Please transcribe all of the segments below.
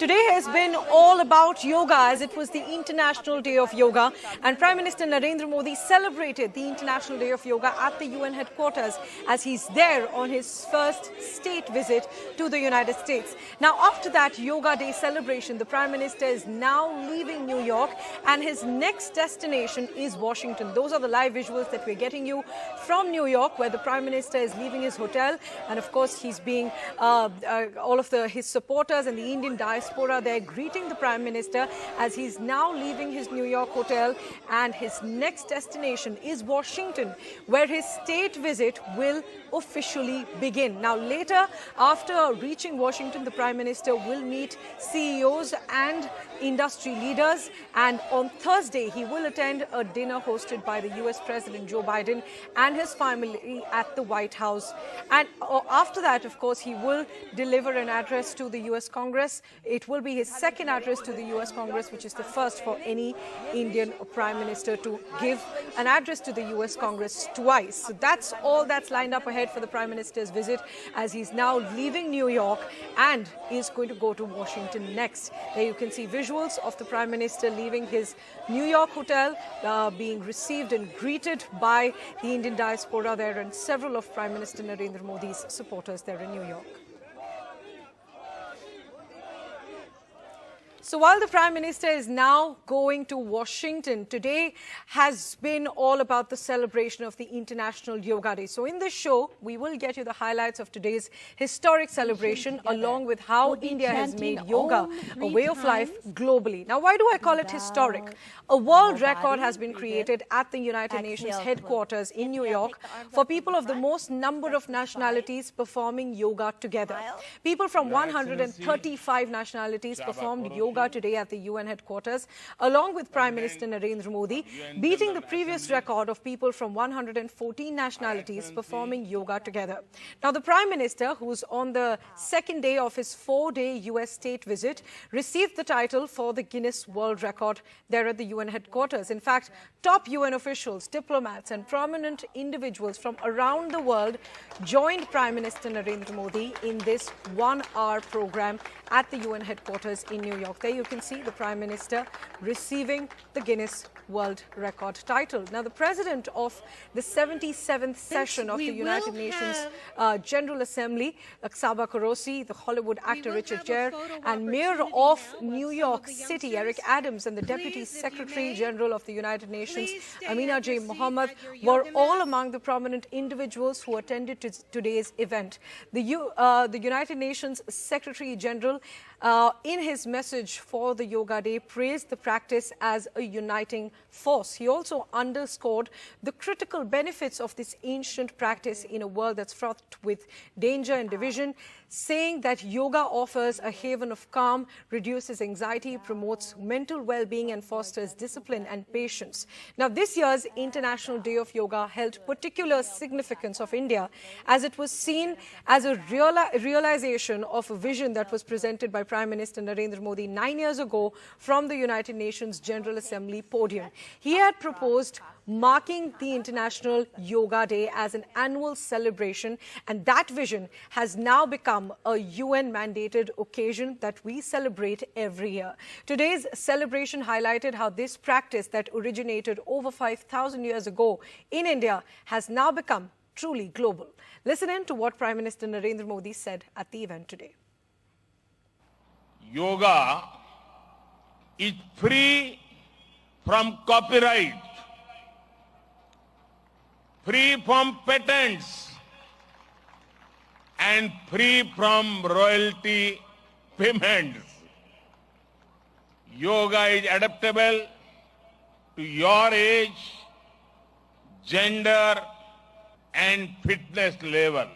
Today has been all about yoga, as it was the International Day of Yoga, and Prime Minister Narendra Modi celebrated the International Day of Yoga at the UN headquarters as he's there on his first state visit to the United States. Now, after that Yoga Day celebration, the Prime Minister is now leaving New York and his next destination is Washington. Those are the live visuals that we're getting you from New York, where the Prime Minister is leaving his hotel, and of course he's being all of his supporters and the Indian diaspora there greeting the Prime Minister as he's now leaving his New York hotel, and his next destination is Washington, where his state visit will officially begin. Now, later, after reaching Washington, the Prime Minister will meet CEOs and industry leaders, and on Thursday he will attend a dinner hosted by the US President Joe Biden and his family at the White House. And after that, of course, he will deliver an address to the US Congress. It will be his second address to the US Congress, which is the first for any Indian Prime Minister to give an address to the US Congress twice. So that's all that's lined up ahead for the Prime Minister's visit, as he's now leaving New York and is going to go to Washington next. There you can see visuals of the Prime Minister leaving his New York hotel, being received and greeted by the Indian diaspora there and several of Prime Minister Narendra Modi's supporters there in New York. So while the Prime Minister is now going to Washington, today has been all about the celebration of the International Yoga Day. So in this show, we will get you the highlights of today's historic celebration, along with how India has made yoga a way of life globally. Now, why do I call it historic? A world record has been created at the United Nations headquarters in New York for people of the most number of nationalities performing yoga together. People from 135 nationalities performed yoga today at the UN headquarters, along with Prime Minister Narendra Modi, beating the previous record of people from 114 nationalities performing yoga together. Now, the Prime Minister, who's on the second day of his 4-day US state visit, received the title for the Guinness World Record there at the UN headquarters. In fact, top UN officials, diplomats and prominent individuals from around the world joined Prime Minister Narendra Modi in this one-hour program at the UN headquarters in New York. There you can see the Prime Minister receiving the Guinness World Record title. Now, the President of the 77th session of the United Nations General Assembly, Saba Korosi, the Hollywood actor Richard Gere, and Mayor of New York City, Eric Adams, and the Deputy Secretary General of the United Nations, Amina J. Mohammed, were all among the prominent individuals who attended today's event. The United Nations Secretary General, in his message for the Yoga Day, praised the practice as a uniting force. He also underscored the critical benefits of this ancient practice in a world that's fraught with danger and division, saying that yoga offers a haven of calm, reduces anxiety, promotes mental well-being and fosters discipline and patience. Now, this year's International Day of Yoga held particular significance of India, as it was seen as a realization of a vision that was presented by Prime Minister Narendra Modi 9 years ago from the United Nations General Assembly podium. He had proposed marking the International Yoga Day as an annual celebration, and that vision has now become a UN-mandated occasion that we celebrate every year. Today's celebration highlighted how this practice that originated over 5,000 years ago in India has now become truly global. Listen in to what Prime Minister Narendra Modi said at the event today. Yoga is free from copyright, free from patents, and free from royalty payments. Yoga is adaptable to your age, gender, and fitness level.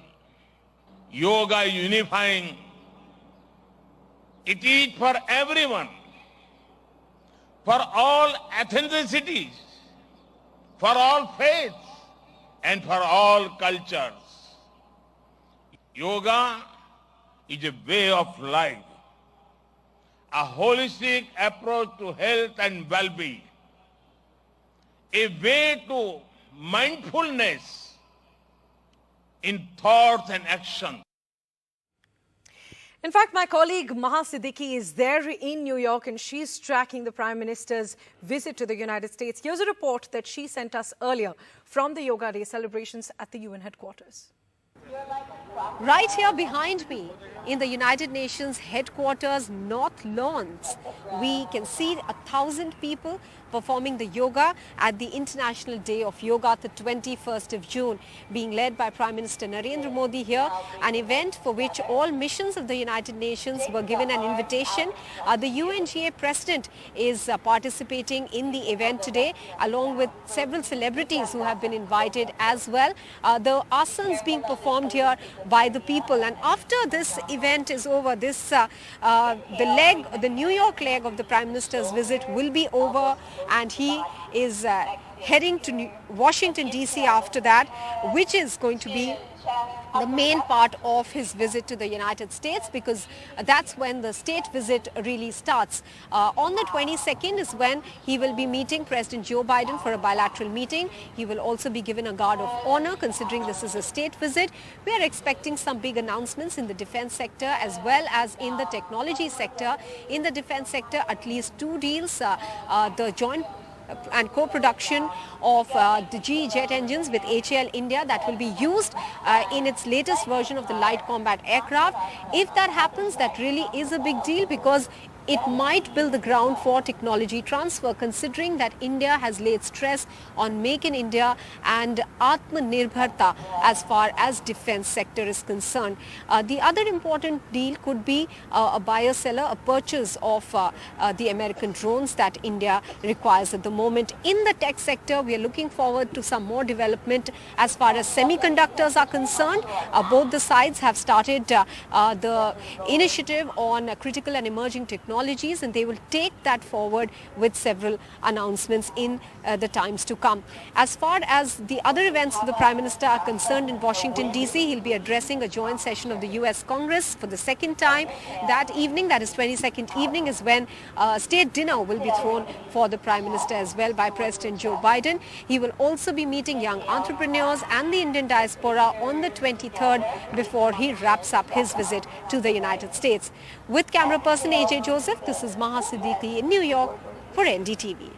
Yoga is unifying. It is for everyone, for all ethnicities, for all faiths, and for all cultures. Yoga is a way of life, a holistic approach to health and well-being, a way to mindfulness in thoughts and action. In fact, my colleague Maha Siddiqui is there in New York and she's tracking the Prime Minister's visit to the United States. Here's a report that she sent us earlier from the Yoga Day celebrations at the UN headquarters. Right here behind me in the United Nations headquarters North Lawns, we can see 1,000 people performing the yoga at the International Day of Yoga, the 21st of June, being led by Prime Minister Narendra Modi here, an event for which all missions of the United Nations were given an invitation. The UNGA President is participating in the event today, along with several celebrities who have been invited as well. The asanas being performed here by the people, and after this event is over, the New York leg of the Prime Minister's visit will be over, and he is heading to Washington DC after that, which is going to be the main part of his visit to the United States, because that's when the state visit really starts. On the 22nd is when he will be meeting President Joe Biden for a bilateral meeting. He will also be given a guard of honor, considering this is a state visit. We are expecting some big announcements in the defense sector as well as in the technology sector. In the defense sector, at least 2 deals, the joint and co-production of the GE jet engines with HAL India that will be used in its latest version of the light combat aircraft. If that happens, that really is a big deal, because it might build the ground for technology transfer, considering that India has laid stress on Make in India and Atmanirbharta as far as defense sector is concerned. The other important deal could be a buyer-seller, a purchase of the American drones that India requires at the moment. In the tech sector, we are looking forward to some more development as far as semiconductors are concerned. Both the sides have started the initiative on critical and emerging technologies, and they will take that forward with several announcements in the times to come. As far as the other events of the Prime Minister are concerned, in Washington DC, he'll be addressing a joint session of the US Congress for the second time. That evening, that is 22nd evening, is when state dinner will be thrown for the Prime Minister as well by President Joe Biden. He will also be meeting young entrepreneurs and the Indian diaspora on the 23rd before he wraps up his visit to the United States. With camera person AJ Joseph, this is Maha Siddiqui in New York for NDTV.